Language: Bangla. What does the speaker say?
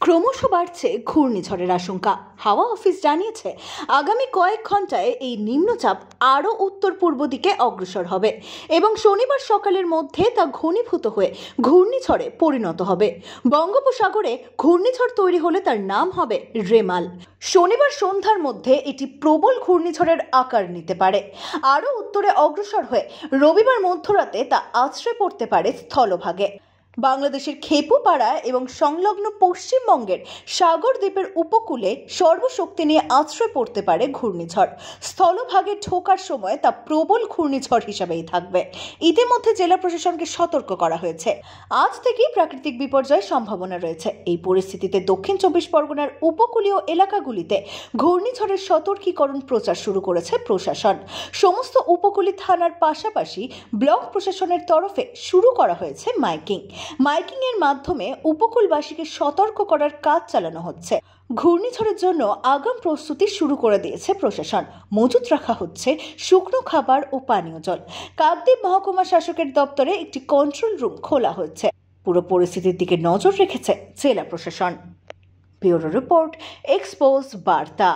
ক্রমশ বাড়ছে ঘূর্ণিঝড়ের আশঙ্কা। হাওয়া অফিস জানিয়েছে আগামী কয়েক ঘন্টায় এই নিম্নচাপ আরও উত্তর পূর্ব দিকে অগ্রসর হবে এবং শনিবার সকালের মধ্যে তা ঘনীভূত হয়ে ঘূর্ণিঝড়ে পরিণত হবে। বঙ্গোপসাগরে ঘূর্ণিঝড় তৈরি হলে তার নাম হবে রেমাল। শনিবার সন্ধ্যার মধ্যে এটি প্রবল ঘূর্ণিঝড়ের আকার নিতে পারে। আরও উত্তরে অগ্রসর হয়ে রবিবার মধ্যরাতে তা আছড়ে পড়তে পারে স্থলভাগে। বাংলাদেশের খেপুপাড়া এবং সংলগ্ন পশ্চিমবঙ্গের সাগর দ্বীপের উপকূলে সর্বশক্তি নিয়ে আছড়ে পড়তে পারে ঘূর্ণিঝড়। স্থলভাগে ঢোকার সময় তা প্রবল ঘূর্ণিঝড় হিসাবেই থাকবে। ইতিমধ্যে জেলা প্রশাসনকে সতর্ক করা হয়েছে। আজ থেকেই প্রাকৃতিক বিপর্যয়ের সম্ভাবনা রয়েছে। এই পরিস্থিতিতে দক্ষিণ ২৪ পরগনার উপকূলীয় এলাকাগুলিতে ঘূর্ণিঝড়ের সতর্কীকরণ প্রচার শুরু করেছে প্রশাসন। সমস্ত উপকূলীয় থানার পাশাপাশি ব্লক প্রশাসনের তরফে শুরু করা হয়েছে মাইকিং এর মাধ্যমে উপকূলবাসীকে সতর্ক করার কাজ চালানো হচ্ছে। ঘূর্ণিঝড়ের জন্য আগাম প্রস্তুতি শুরু করে দিয়েছে প্রশাসন। মজুত রাখা হচ্ছে শুকনো খাবার ও পানীয় জল। কাকদ্বীপ মহকুমা শাসকের দপ্তরে একটি কন্ট্রোল রুম খোলা হচ্ছে। পুরো পরিস্থিতির দিকে নজর রেখেছে জেলা প্রশাসন। ব্যুরো রিপোর্ট, এক্সপোজ বার্তা।